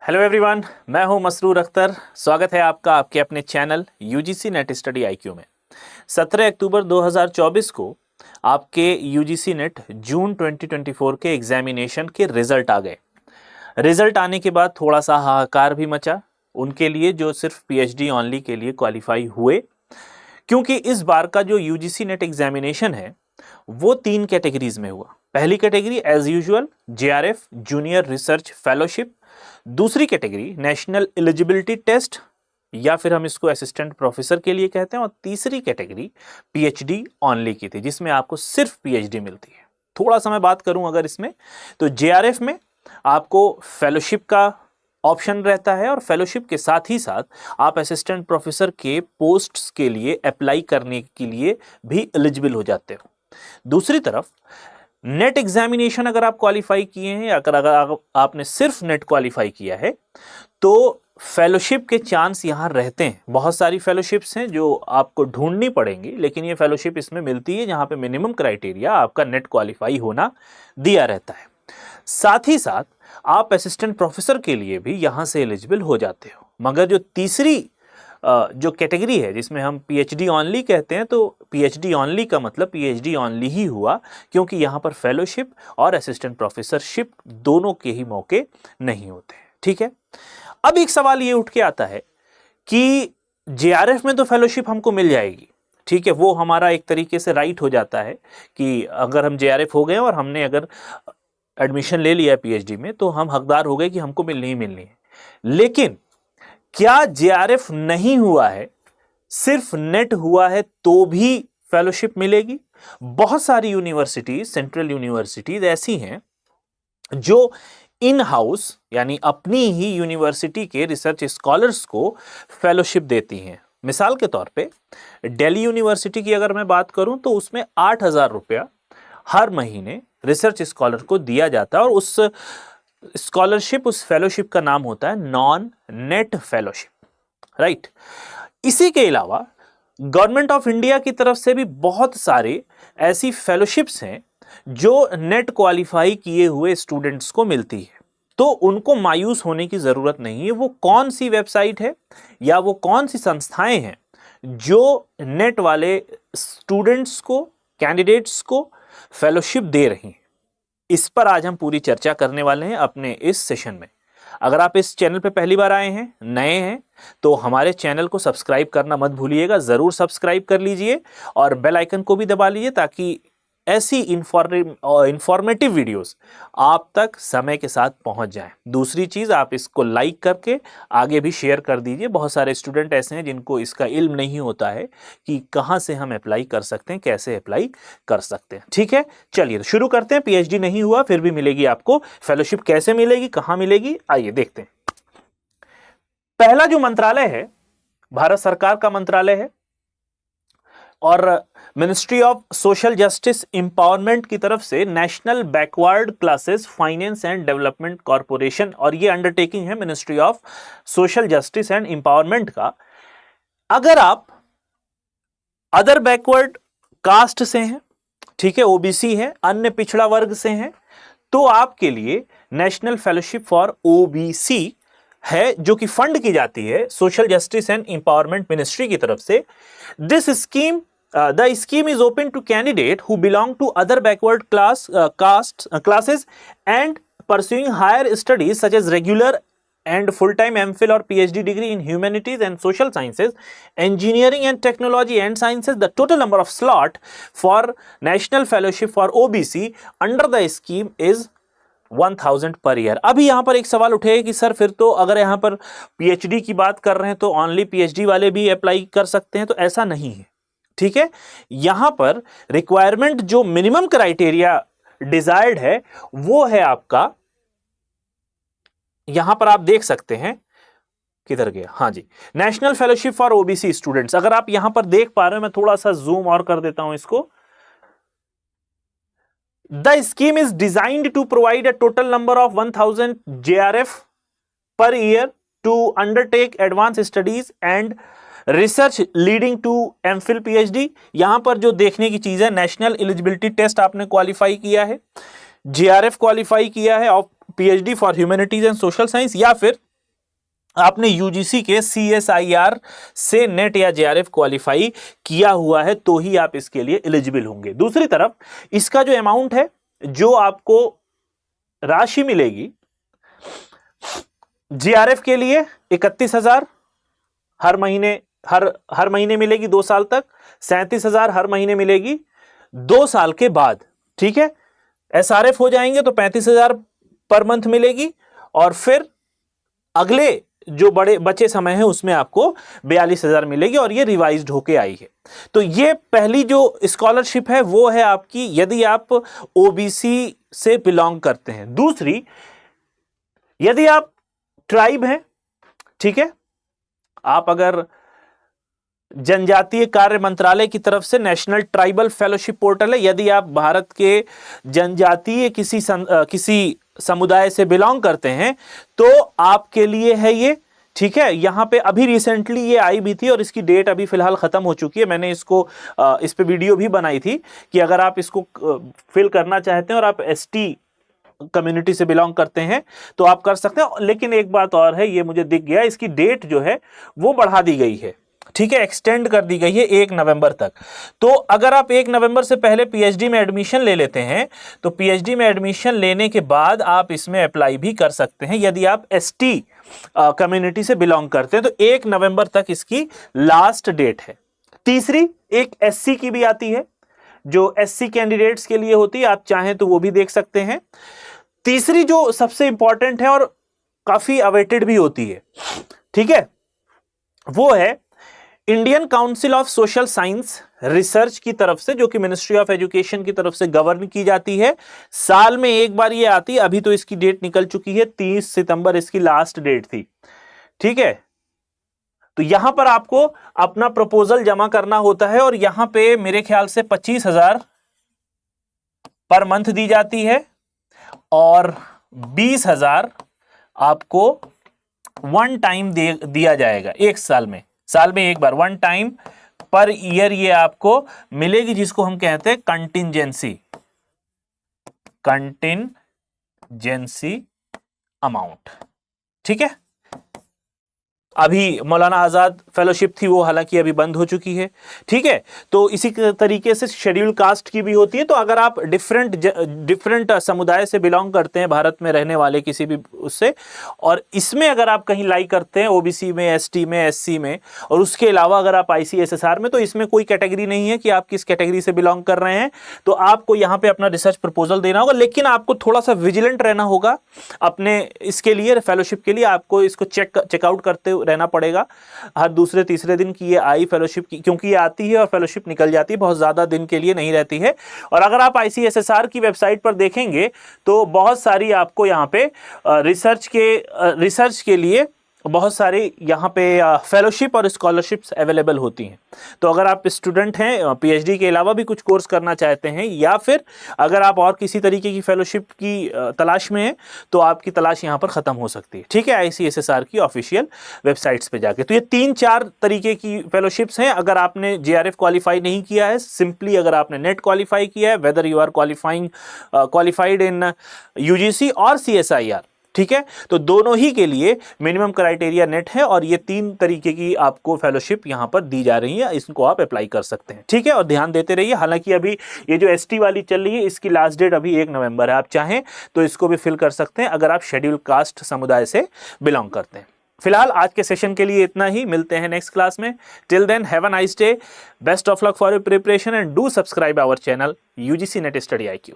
Hello everyone, मैं हूं मसरूर अख्तर। स्वागत है आपका आपके अपने channel UGC NET study IQ में। 17 अक्टूबर 2024 को आपके यूजीसी नेट जून 2024 के एग्जामिनेशन के रिजल्ट आ गए। रिजल्ट आने के बाद थोड़ा सा हाहाकार भी मचा उनके लिए जो सिर्फ पीएचडी ऑनली के लिए क्वालिफाई हुए, क्योंकि इस बार का जो यूजीसी नेट एग्जामिनेशन है वो 3 कैटेगरीज में हुआ। पहली category as usual JRF junior research fellowship, दूसरी कैटेगरी नेशनल एलिजिबिलिटी टेस्ट या फिर हम इसको असिस्टेंट प्रोफेसर के लिए कहते हैं, और तीसरी कैटेगरी पीएचडी ऑनली की थी जिसमें आपको सिर्फ पीएचडी मिलती है। थोड़ा सा मैं बात करूं अगर इसमें, तो जेआरएफ में आपको फेलोशिप का ऑप्शन रहता है और फेलोशिप के साथ ही साथ आप असिस्टेंट प्रोफेसर के पोस्ट्स के लिए अप्लाई करने के लिए भी एलिजिबल हो जाते हो। दूसरी तरफ नेट एग्जामिनेशन अगर आप क्वालिफाई किए हैं, अगर आपने सिर्फ नेट क्वालिफाई किया है तो फेलोशिप के चांस यहाँ रहते हैं। बहुत सारी फेलोशिप्स हैं जो आपको ढूंढनी पड़ेंगी, लेकिन ये फेलोशिप इसमें मिलती है जहाँ पे मिनिमम क्राइटेरिया आपका नेट क्वालिफाई होना दिया रहता है। साथ ही साथ आप असिस्टेंट प्रोफेसर के लिए भी यहाँ से एलिजिबल हो जाते हो। मगर जो तीसरी जो कैटेगरी है जिसमें हम पीएचडी ऑनली कहते हैं, तो पीएचडी ऑनली का मतलब पीएचडी ऑनली ही हुआ, क्योंकि यहाँ पर फेलोशिप और असिस्टेंट प्रोफेसरशिप दोनों के ही मौके नहीं होते। ठीक है, अब एक सवाल ये उठ के आता है कि जेआरएफ में तो फेलोशिप हमको मिल जाएगी, ठीक है, वो हमारा एक तरीके से राइट हो जाता है कि अगर हम जेआरएफ हो गए और हमने अगर एडमिशन ले लिया पीएचडी में तो हम हकदार हो गए कि हमको मिलनी ही मिलनी है। लेकिन क्या जेआरएफ नहीं हुआ है, सिर्फ नेट हुआ है तो भी फेलोशिप मिलेगी? बहुत सारी यूनिवर्सिटीज, सेंट्रल यूनिवर्सिटीज ऐसी हैं जो इन हाउस यानी अपनी ही यूनिवर्सिटी के रिसर्च स्कॉलर्स को फेलोशिप देती हैं। मिसाल के तौर पे दिल्ली यूनिवर्सिटी की अगर मैं बात करूं तो उसमें 8,000 रुपया हर महीने रिसर्च स्कॉलर को दिया जाता है, और उस स्कॉलरशिप, उस फेलोशिप का नाम होता है नॉन नेट फेलोशिप, राइट। इसी के अलावा गवर्नमेंट ऑफ इंडिया की तरफ से भी बहुत सारे ऐसी फेलोशिप्स हैं जो नेट क्वालिफाई किए हुए स्टूडेंट्स को मिलती है, तो उनको मायूस होने की जरूरत नहीं है। वो कौन सी वेबसाइट है या वो कौन सी संस्थाएं हैं जो नेट वाले स्टूडेंट्स को, कैंडिडेट्स को फेलोशिप दे रही हैं, इस पर आज हम पूरी चर्चा करने वाले हैं अपने इस सेशन में। अगर आप इस चैनल पे पहली बार आए हैं, नए हैं, तो हमारे चैनल को सब्सक्राइब करना मत भूलिएगा, जरूर सब्सक्राइब कर लीजिए और बेल आइकन को भी दबा लीजिए ताकि ऐसी इंफॉर्मेटिव वीडियोस आप तक समय के साथ पहुंच जाएं। दूसरी चीज, आप इसको लाइक करके आगे भी शेयर कर दीजिए। बहुत सारे स्टूडेंट ऐसे हैं जिनको इसका इल्म नहीं होता है कि कहां से हम अप्लाई कर सकते हैं, कैसे अप्लाई कर सकते हैं। ठीक है, चलिए शुरू करते हैं। पीएचडी नहीं हुआ फिर भी मिलेगी आपको फेलोशिप, कैसे मिलेगी, कहां मिलेगी, आइए देखते हैं। पहला जो मंत्रालय है भारत सरकार का मंत्रालय है और ministry of social justice empowerment की तरफ से national backward classes finance and development corporation, और ये अंडरटेकिंग है ministry of social justice and empowerment का। अगर आप अदर बैकवर्ड कास्ट से हैं, ठीक है, ओबीसी है, अन्य पिछड़ा वर्ग से हैं, तो आपके लिए नेशनल फेलोशिप फॉर ओबीसी है जो कि फंड की जाती है social justice and empowerment ministry की तरफ से। This scheme the scheme is open to candidate who belong to other backward classes and pursuing higher studies such as regular and full-time MPhil or PhD degree in humanities and social sciences, engineering and technology and sciences. The total number of slot for national fellowship for OBC under the scheme is 1000 per year। अभी यहां पर एक सवाल उठेगा कि sir फिर तो अगर यहां पर पीएचडी की बात कर रहे हैं तो ओनली पीएचडी वाले भी अप्लाई कर सकते हैं, तो ऐसा नहीं है। ठीक है, यहां पर रिक्वायरमेंट जो मिनिमम क्राइटेरिया डिजायर्ड है वो है आपका, यहां पर आप देख सकते हैं, किधर गया, हाँ जी, national fellowship for OBC students. अगर आप यहां पर देख पा रहे हो, मैं थोड़ा सा जूम और कर देता हूं इसको। The scheme is designed to provide a total number of 1000 JRF per year to undertake advance studies and research leading to MPhil PhD. यहां पर जो देखने की चीज है, नेशनल एलिजिबिलिटी टेस्ट आपने क्वालिफाई किया है, जेआरएफ क्वालिफाई किया है of PhD for humanities and social science, या फिर आपने यूजीसी के सीएसआईआर से नेट या जेआरएफ क्वालिफाई किया हुआ है तो ही आप इसके लिए एलिजिबल होंगे। दूसरी तरफ इसका जो अमाउंट है, जो आपको राशि मिलेगी जेआरएफ के लिए 31,000 हर महीने मिलेगी 2 साल तक, 37,000 हर महीने मिलेगी 2 साल के बाद। ठीक है, एसआरएफ हो जाएंगे तो 35,000 पर मंथ मिलेगी, और फिर अगले जो बचे समय है उसमें आपको 42,000 मिलेगी, और ये रिवाइज्ड होके आई है। तो ये पहली जो स्कॉलरशिप है वो है आपकी यदि आप ओबीसी से बिलोंग करते हैं। दूसरी, यदि आप ट्राइब हैं, ठीक है, आप अगर जनजातीय कार्य मंत्रालय की तरफ से नेशनल ट्राइबल फेलोशिप पोर्टल है, यदि आप भारत के जनजातीय किसी समुदाय से बिलोंग करते हैं तो आपके लिए है ये। ठीक है, यहां पे अभी रिसेंटली ये आई भी थी और इसकी डेट अभी फिलहाल खत्म हो चुकी है। मैंने इस पे वीडियो भी बनाई थी कि अगर आप इसको फिल करना चाहते हैं और आप एसटी कम्युनिटी से बिलोंग करते हैं तो आप कर सकते हैं। लेकिन एक बात और है, ये मुझे दिख गया, इसकी डेट जो है वो बढ़ा दी गई है। ठीक है, एक्सटेंड कर दी गई है 1 नवंबर तक। तो अगर आप 1 नवंबर से पहले पीएचडी में एडमिशन ले लेते हैं तो पीएचडी में एडमिशन लेने के बाद आप इसमें अप्लाई भी कर सकते हैं यदि आप एसटी कम्युनिटी से बिलोंग करते हैं। तो 1 नवंबर तक इसकी लास्ट डेट है। तीसरी, एक एससी की भी आती है जो एससी कैंडिडेट्स के लिए होती है, आप चाहें तो वो भी देख सकते हैं। तीसरी जो सबसे इंपॉर्टेंट है और काफी अवेटेड भी होती है, ठीक है, वो है Indian council of social science research की तरफ से, जो कि मिनिस्ट्री ऑफ एजुकेशन की तरफ से गवर्न की जाती है। साल में एक बार ये आती है। अभी तो इसकी डेट निकल चुकी है, 30 सितंबर इसकी लास्ट डेट थी। ठीक है, तो यहां पर आपको अपना प्रपोजल जमा करना होता है और यहां पे मेरे ख्याल से 25,000 पर मंथ दी जाती है और 20,000 आपको वन टाइम दिया जाएगा एक साल में एक बार, वन टाइम पर ईयर ये आपको मिलेगी, जिसको हम कहते हैं कंटिंजेंसी अमाउंट। ठीक है, अभी मौलाना आजाद फेलोशिप थी वो हालांकि अभी बंद हो चुकी है। ठीक है, तो इसी तरीके से शेड्यूल कास्ट की भी होती है। तो अगर आप डिफरेंट समुदाय से बिलोंग करते हैं, भारत में रहने वाले किसी भी उससे, और इसमें अगर आप कहीं लाई करते हैं ओबीसी में, एसटी में, एससी में, और उसके अलावा अगर आप आईसीएसएसआर में, तो इसमें कोई कैटेगरी नहीं है कि आप किस कैटेगरी से बिलोंग कर रहे हैं। तो आपको यहाँ पे अपना रिसर्च प्रपोजल देना होगा, लेकिन आपको थोड़ा सा विजिलेंट रहना होगा अपने इसके लिए, फेलोशिप के लिए। आपको इसको चेकआउट करते रहना पड़ेगा हर दूसरे तीसरे दिन की ये आई फेलोशिप की, क्योंकि ये आती है और फेलोशिप निकल जाती है, बहुत ज्यादा दिन के लिए नहीं रहती है। और अगर आप आईसीएसएसआर की वेबसाइट पर देखेंगे तो बहुत सारी आपको यहाँ पे रिसर्च के लिए बहुत सारी यहाँ पे फेलोशिप और स्कॉलरशिप्स अवेलेबल होती हैं। तो अगर आप स्टूडेंट हैं, पीएचडी के अलावा भी कुछ कोर्स करना चाहते हैं, या फिर अगर आप और किसी तरीके की फेलोशिप की तलाश में हैं, तो आपकी तलाश यहाँ पर ख़त्म हो सकती है। ठीक है, आईसीएसएसआर की ऑफिशियल वेबसाइट्स पे जाके। तो ये 3-4 तरीके की फेलोशिप्स हैं। अगर आपने जेआरएफ क्वालिफाई नहीं किया है, सिंपली अगर आपने नेट क्वालिफाई किया है, whether you are qualified in UGC और सीएसआईआर, ठीक है, तो दोनों ही के लिए मिनिमम क्राइटेरिया नेट है और ये 3 तरीके की आपको फेलोशिप यहां पर दी जा रही है, इसको आप अप्लाई कर सकते हैं। ठीक है, और ध्यान देते रहिए। हालांकि अभी ये जो एसटी वाली चल रही है, इसकी लास्ट डेट अभी 1 नवंबर है। आप चाहें तो इसको भी फिल कर सकते हैं अगर आप शेड्यूल कास्ट समुदाय से बिलोंग करते हैं। फिलहाल आज के सेशन के लिए इतना ही, मिलते हैं नेक्स्ट क्लास में। Till then have a nice day, best of luck for your preparation and do subscribe our channel UGC NET study IQ।